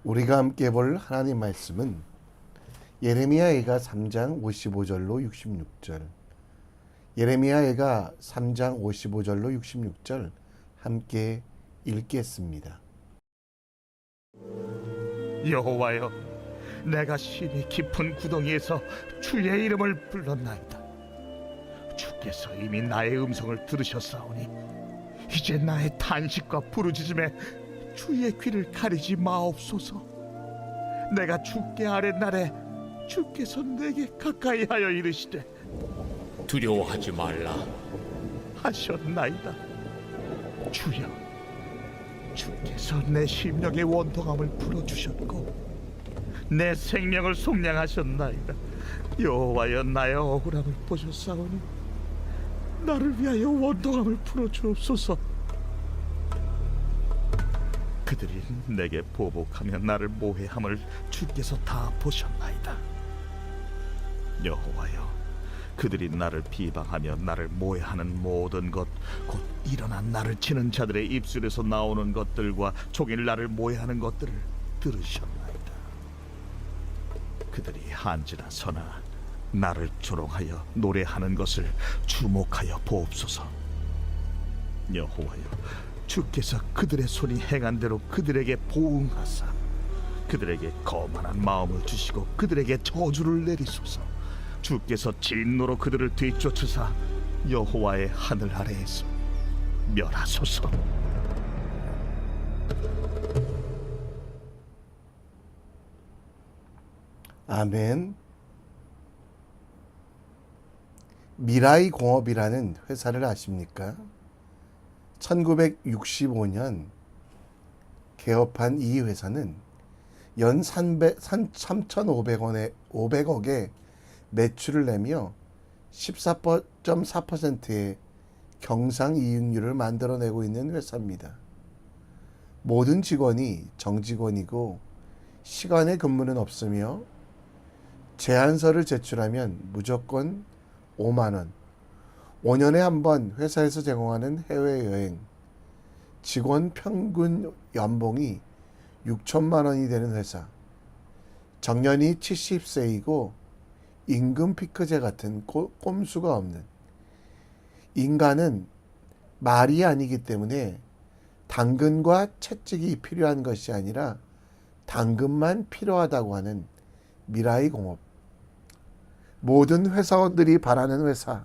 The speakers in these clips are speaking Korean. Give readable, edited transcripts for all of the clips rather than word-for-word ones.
우리가 함께 볼 하나님 말씀은 예레미야애가 3장 55절로 66절, 예레미야애가 3장 55절로 66절 함께 읽겠습니다. 여호와여, 내가 심히 깊은 구덩이에서 주의 이름을 불렀나이다. 주께서 이미 나의 음성을 들으셨사오니 이제 나의 탄식과 부르짖음에 주의 귀를 가리지 마옵소서. 내가 주께 아뢰는 날에 주께서 내게 가까이 하여 이르시되 두려워하지 말라 하셨나이다. 주여, 주께서 내 심령의 원통함을 풀어주셨고 내 생명을 속량하셨나이다. 여호와여, 나의 억울함을 보셨사오니 나를 위하여 원통함을 풀어주옵소서. 그들이 내게 보복하며 나를 모해함을 주께서 다 보셨나이다. 여호와여, 그들이 나를 비방하며 나를 모해하는 모든 것, 곧 일어난 나를 치는 자들의 입술에서 나오는 것들과 종일 나를 모해하는 것들을 들으셨나이다. 그들이 한지나 서나 나를 조롱하여 노래하는 것을 주목하여 보옵소서. 여호와여, 주께서 그들의 손이 행한 대로 그들에게 보응하사 그들에게 거만한 마음을 주시고 그들에게 저주를 내리소서. 주께서 진노로 그들을 뒤쫓으사 여호와의 하늘 아래에서 멸하소서. 아멘. 미라이 공업이라는 회사를 아십니까? 1965년 개업한 이 회사는 연 3,500억의 매출을 내며 14.4%의 경상이익률을 만들어내고 있는 회사입니다. 모든 직원이 정직원이고 시간에 근무는 없으며 제안서를 제출하면 무조건 5만 원, 5년에 한 번 회사에서 제공하는 해외여행, 직원 평균 연봉이 6천만 원이 되는 회사, 정년이 70세이고 임금 피크제 같은 꼼수가 없는, 인간은 말이 아니기 때문에 당근과 채찍이 필요한 것이 아니라 당근만 필요하다고 하는 미라이 공업. 모든 회사원들이 바라는 회사,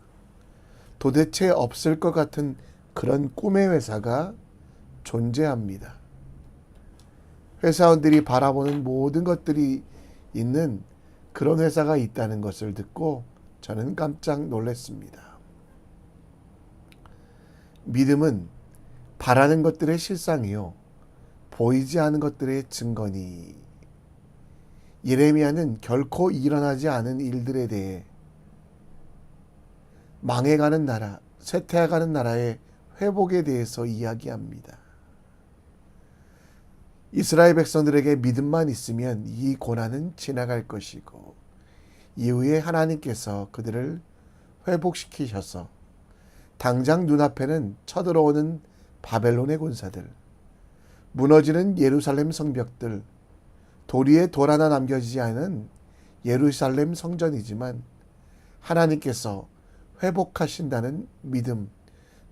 도대체 없을 것 같은 그런 꿈의 회사가 존재합니다. 회사원들이 바라보는 모든 것들이 있는 그런 회사가 있다는 것을 듣고 저는 깜짝 놀랐습니다. 믿음은 바라는 것들의 실상이요 보이지 않은 것들의 증거니. 예레미야는 결코 일어나지 않은 일들에 대해 망해가는 나라, 쇠퇴해가는 나라의 회복에 대해서 이야기합니다. 이스라엘 백성들에게 믿음만 있으면 이 고난은 지나갈 것이고 이후에 하나님께서 그들을 회복시키셔서 당장 눈앞에는 쳐들어오는 바벨론의 군사들, 무너지는 예루살렘 성벽들, 돌 위에 돌 하나 남겨지지 않은 예루살렘 성전이지만 하나님께서 회복하신다는 믿음,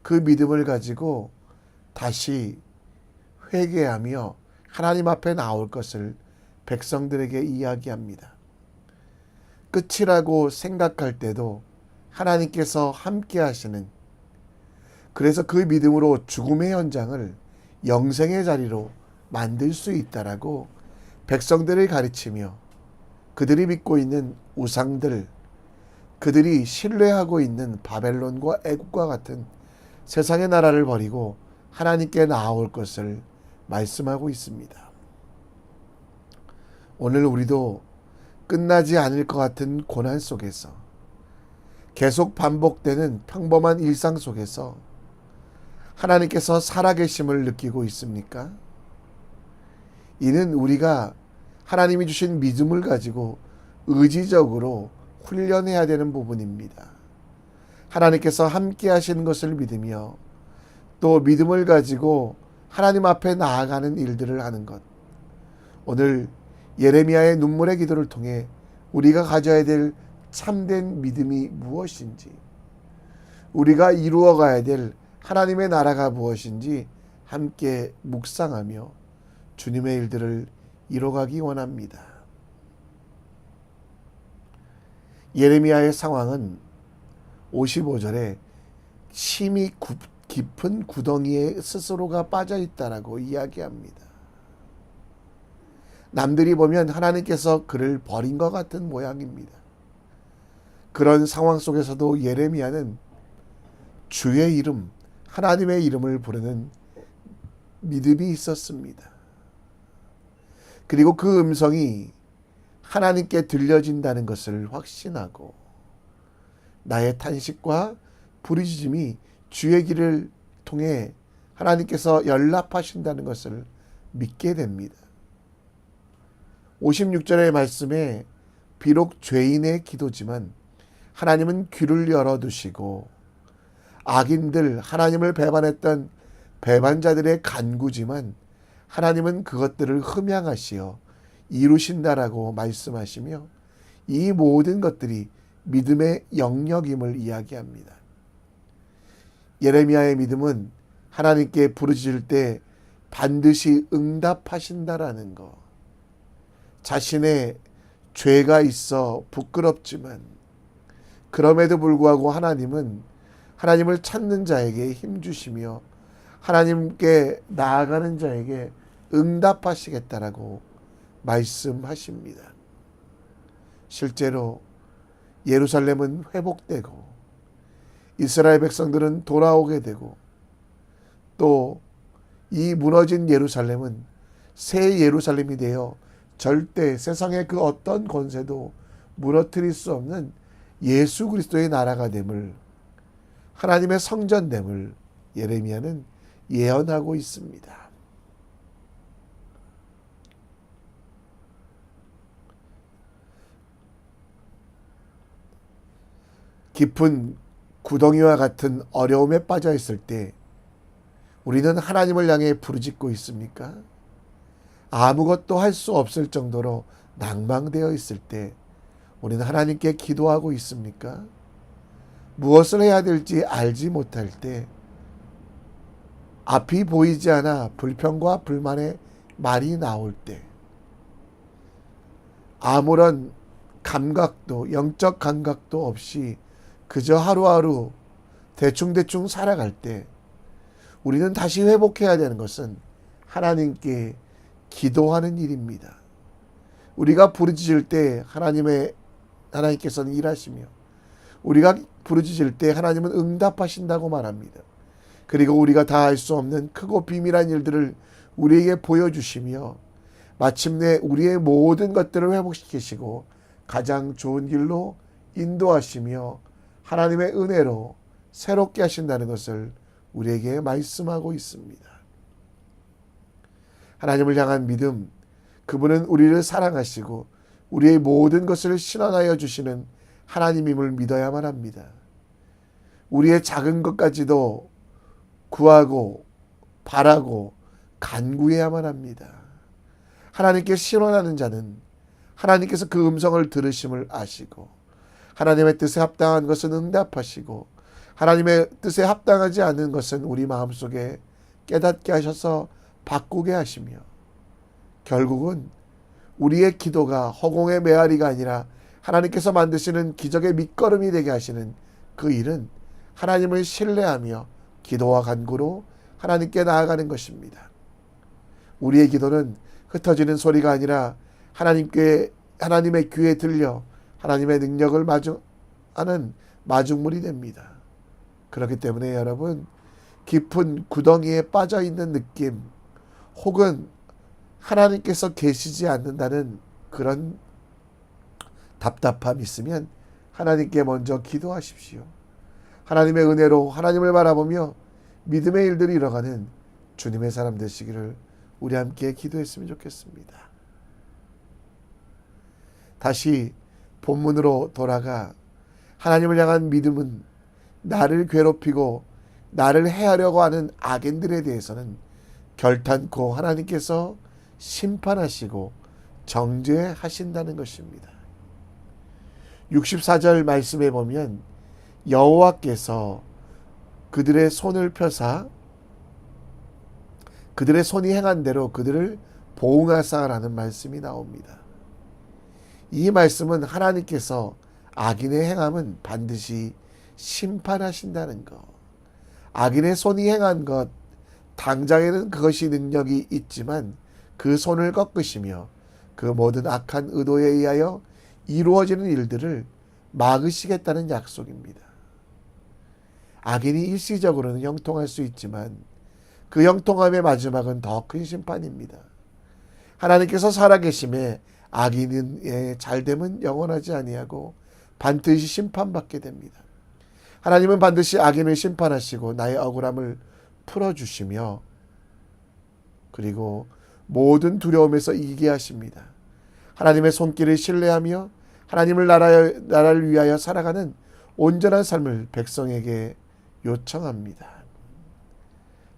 그 믿음을 가지고 다시 회개하며 하나님 앞에 나올 것을 백성들에게 이야기합니다. 끝이라고 생각할 때도 하나님께서 함께 하시는, 그래서 그 믿음으로 죽음의 현장을 영생의 자리로 만들 수 있다라고 백성들을 가르치며 그들이 믿고 있는 우상들, 그들이 신뢰하고 있는 바벨론과 애국과 같은 세상의 나라를 버리고 하나님께 나아올 것을 말씀하고 있습니다. 오늘 우리도 끝나지 않을 것 같은 고난 속에서, 계속 반복되는 평범한 일상 속에서 하나님께서 살아계심을 느끼고 있습니까? 이는 우리가 하나님이 주신 믿음을 가지고 의지적으로 훈련해야 되는 부분입니다. 하나님께서 함께 하시는 것을 믿으며 또 믿음을 가지고 하나님 앞에 나아가는 일들을 하는 것. 오늘 예레미야의 눈물의 기도를 통해 우리가 가져야 될 참된 믿음이 무엇인지, 우리가 이루어가야 될 하나님의 나라가 무엇인지 함께 묵상하며 주님의 일들을 이뤄가기 원합니다. 예레미야의 상황은 55절에 심히 깊은 구덩이에 스스로가 빠져 있다라고 이야기합니다. 남들이 보면 하나님께서 그를 버린 것 같은 모양입니다. 그런 상황 속에서도 예레미야는 주의 이름, 하나님의 이름을 부르는 믿음이 있었습니다. 그리고 그 음성이 하나님께 들려진다는 것을 확신하고 나의 탄식과 부르짖음이 주의 길을 통해 하나님께서 연락하신다는 것을 믿게 됩니다. 56절의 말씀에 비록 죄인의 기도지만 하나님은 귀를 열어두시고 악인들, 하나님을 배반했던 배반자들의 간구지만 하나님은 그것들을 흠양하시어 이루신다라고 말씀하시며 이 모든 것들이 믿음의 영역임을 이야기합니다. 예레미야의 믿음은 하나님께 부르짖을 때 반드시 응답하신다라는 것. 자신의 죄가 있어 부끄럽지만 그럼에도 불구하고 하나님은 하나님을 찾는 자에게 힘주시며 하나님께 나아가는 자에게 응답하시겠다라고 말씀하십니다. 실제로 예루살렘은 회복되고 이스라엘 백성들은 돌아오게 되고 또 이 무너진 예루살렘은 새 예루살렘이 되어 절대 세상의 그 어떤 권세도 무너뜨릴 수 없는 예수 그리스도의 나라가 됨을, 하나님의 성전됨을 예레미야는 예언하고 있습니다. 깊은 구덩이와 같은 어려움에 빠져 있을 때 우리는 하나님을 향해 부르짖고 있습니까? 아무것도 할 수 없을 정도로 낭망되어 있을 때 우리는 하나님께 기도하고 있습니까? 무엇을 해야 될지 알지 못할 때, 앞이 보이지 않아 불평과 불만의 말이 나올 때, 아무런 감각도, 영적 감각도 없이 그저 하루하루 대충대충 살아갈 때 우리는 다시 회복해야 되는 것은 하나님께 기도하는 일입니다. 우리가 부르짖을 때 하나님께서는 일하시며, 우리가 부르짖을 때 하나님은 응답하신다고 말합니다. 그리고 우리가 다 알 수 없는 크고 비밀한 일들을 우리에게 보여주시며 마침내 우리의 모든 것들을 회복시키시고 가장 좋은 길로 인도하시며 하나님의 은혜로 새롭게 하신다는 것을 우리에게 말씀하고 있습니다. 하나님을 향한 믿음, 그분은 우리를 사랑하시고 우리의 모든 것을 신원하여 주시는 하나님임을 믿어야만 합니다. 우리의 작은 것까지도 구하고 바라고 간구해야만 합니다. 하나님께 신원하는 자는 하나님께서 그 음성을 들으심을 아시고 하나님의 뜻에 합당한 것은 응답하시고 하나님의 뜻에 합당하지 않은 것은 우리 마음속에 깨닫게 하셔서 바꾸게 하시며, 결국은 우리의 기도가 허공의 메아리가 아니라 하나님께서 만드시는 기적의 밑거름이 되게 하시는 그 일은 하나님을 신뢰하며 기도와 간구로 하나님께 나아가는 것입니다. 우리의 기도는 흩어지는 소리가 아니라 하나님의 귀에 들려 하나님의 능력을 마주하는 마중물이 됩니다. 그렇기 때문에 여러분, 깊은 구덩이에 빠져 있는 느낌, 혹은 하나님께서 계시지 않는다는 그런 답답함이 있으면 하나님께 먼저 기도하십시오. 하나님의 은혜로 하나님을 바라보며 믿음의 일들이 일어가는 주님의 사람 되시기를 우리 함께 기도했으면 좋겠습니다. 다시 본문으로 돌아가 하나님을 향한 믿음은 나를 괴롭히고 나를 해하려고 하는 악인들에 대해서는 결탄코 하나님께서 심판하시고 정죄하신다는 것입니다. 64절 말씀에 보면 여호와께서 그들의 손을 펴사 그들의 손이 행한 대로 그들을 보응하사라는 말씀이 나옵니다. 이 말씀은 하나님께서 악인의 행함은 반드시 심판하신다는 것, 악인의 손이 행한 것, 당장에는 그것이 능력이 있지만 그 손을 꺾으시며 그 모든 악한 의도에 의하여 이루어지는 일들을 막으시겠다는 약속입니다. 악인이 일시적으로는 형통할 수 있지만 그 형통함의 마지막은 더 큰 심판입니다. 하나님께서 살아계심에 악인의 잘됨은 영원하지 아니하고 반드시 심판받게 됩니다. 하나님은 반드시 악인을 심판하시고 나의 억울함을 풀어주시며 그리고 모든 두려움에서 이기게 하십니다. 하나님의 손길을 신뢰하며 하나님을 나라를 위하여 살아가는 온전한 삶을 백성에게 요청합니다.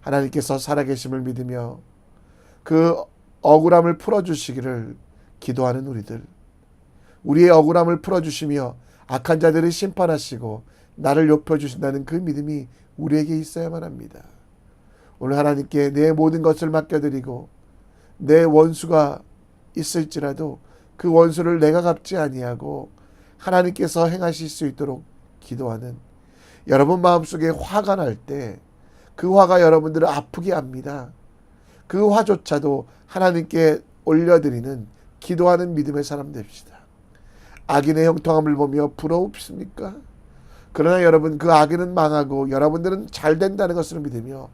하나님께서 살아계심을 믿으며 그 억울함을 풀어주시기를 기도하는 우리의 억울함을 풀어주시며 악한 자들을 심판하시고 나를 높여주신다는 그 믿음이 우리에게 있어야만 합니다. 오늘 하나님께 내 모든 것을 맡겨드리고 내 원수가 있을지라도 그 원수를 내가 갚지 아니하고 하나님께서 행하실 수 있도록 기도하는, 여러분 마음속에 화가 날 때 그 화가 여러분들을 아프게 합니다. 그 화조차도 하나님께 올려드리는 기도하는 믿음의 사람 됩시다. 악인의 형통함을 보며 부러우십니까? 그러나 여러분, 그 악인은 망하고 여러분들은 잘 된다는 것을 믿으며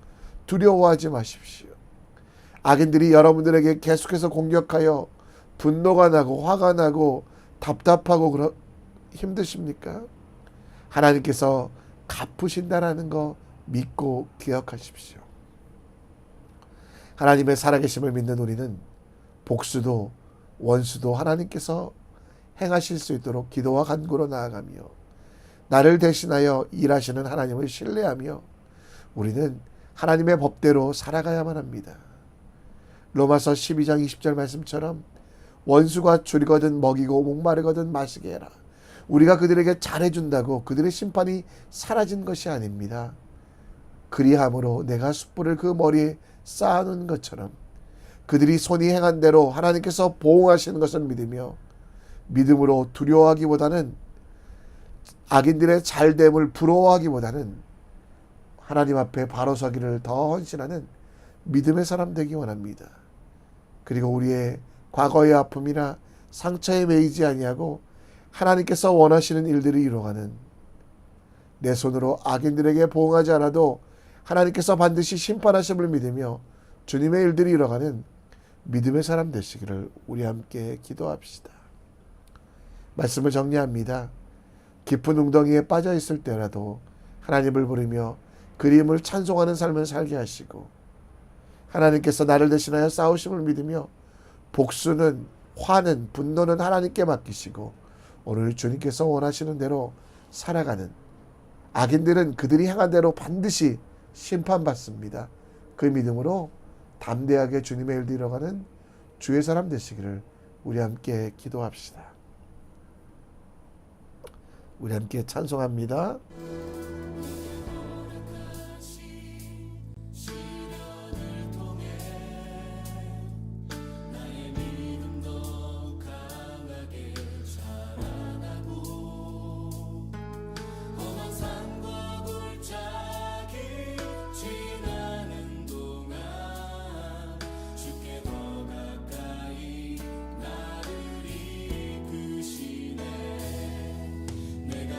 두려워하지 마십시오. 악인들이 여러분들에게 계속해서 공격하여 분노가 나고 화가 나고 답답하고 힘드십니까? 하나님께서 갚으신다라는 거 믿고 기억하십시오. 하나님의 살아계심을 믿는 우리는 복수도 원수도 하나님께서 행하실 수 있도록 기도와 간구로 나아가며 나를 대신하여 일하시는 하나님을 신뢰하며 우리는 하나님의 법대로 살아가야만 합니다. 로마서 12장 20절 말씀처럼 원수가 줄이거든 먹이고 목마르거든 마시게 해라. 우리가 그들에게 잘해준다고 그들의 심판이 사라진 것이 아닙니다. 그리함으로 내가 숯불을 그 머리에 쌓아놓은 것처럼 그들이 손이 행한 대로 하나님께서 보응하시는 것을 믿으며 믿음으로 두려워하기보다는 악인들의 잘됨을 부러워하기보다는 하나님 앞에 바로 서기를 더 헌신하는 믿음의 사람 되기 원합니다. 그리고 우리의 과거의 아픔이나 상처에 매이지 아니하고 하나님께서 원하시는 일들을 이루어가는 내 손으로 악인들에게 보응하지 않아도 하나님께서 반드시 심판하심을 믿으며 주님의 일들이 이루어가는 믿음의 사람 되시기를 우리 함께 기도합시다. 말씀을 정리합니다. 깊은 웅덩이에 빠져 있을 때라도 하나님을 부르며 그림을 찬송하는 삶을 살게 하시고 하나님께서 나를 대신하여 싸우심을 믿으며 복수는 화는 분노는 하나님께 맡기시고 오늘 주님께서 원하시는 대로 살아가는 악인들은 그들이 행한 대로 반드시 심판받습니다. 그 믿음으로 담대하게 주님의 일을 이뤄가는 주의 사람 되시기를 우리 함께 기도합시다. 우리 함께 찬송합니다.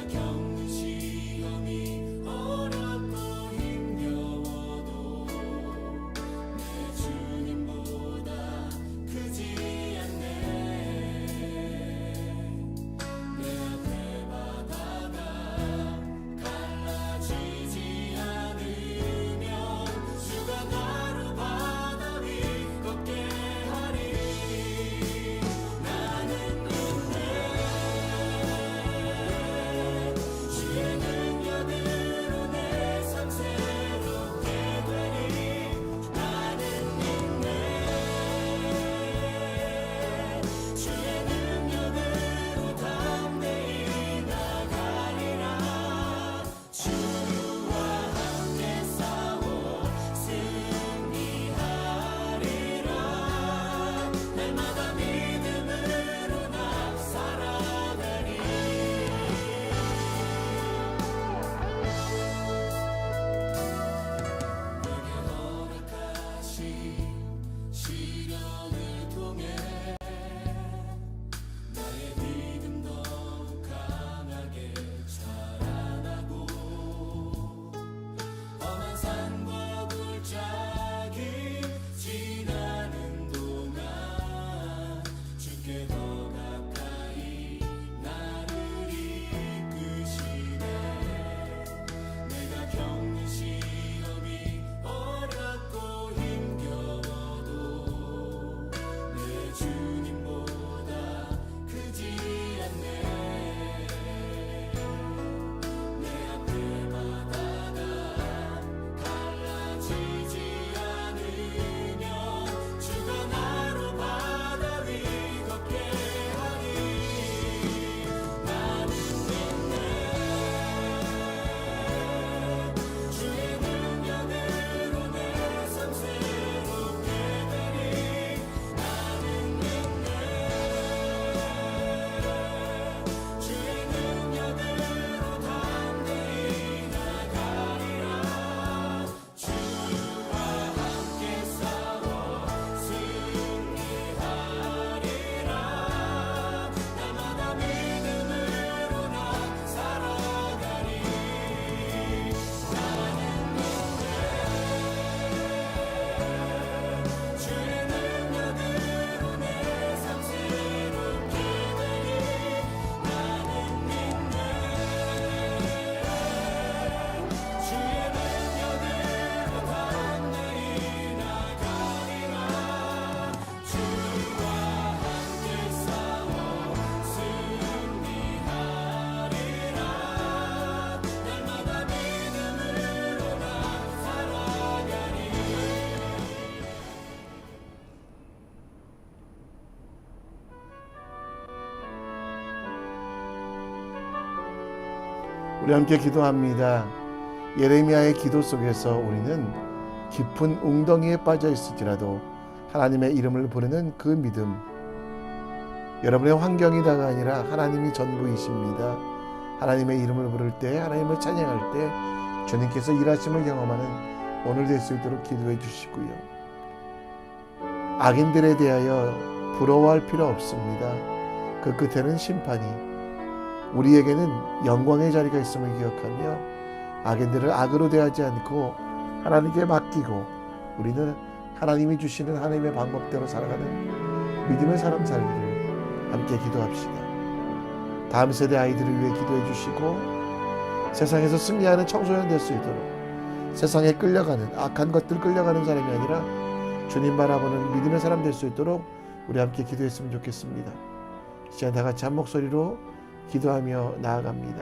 경시 우리 함께 기도합니다. 예레미야의 기도 속에서 우리는 깊은 웅덩이에 빠져 있을지라도 하나님의 이름을 부르는 그 믿음, 여러분의 환경이 다가 아니라 하나님이 전부이십니다. 하나님의 이름을 부를 때, 하나님을 찬양할 때 주님께서 일하심을 경험하는 오늘 될 수 있도록 기도해 주시고요. 악인들에 대하여 부러워할 필요 없습니다. 그 끝에는 심판이, 우리에게는 영광의 자리가 있음을 기억하며 악인들을 악으로 대하지 않고 하나님께 맡기고 우리는 하나님이 주시는 하나님의 방법대로 살아가는 믿음의 사람 살기를 함께 기도합시다. 다음 세대 아이들을 위해 기도해 주시고 세상에서 승리하는 청소년 될 수 있도록, 세상에 끌려가는 악한 것들 끌려가는 사람이 아니라 주님 바라보는 믿음의 사람 될 수 있도록 우리 함께 기도했으면 좋겠습니다. 시간 다 같이 한 목소리로 기도하며 나아갑니다.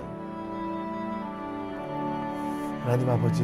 하나님 아버지,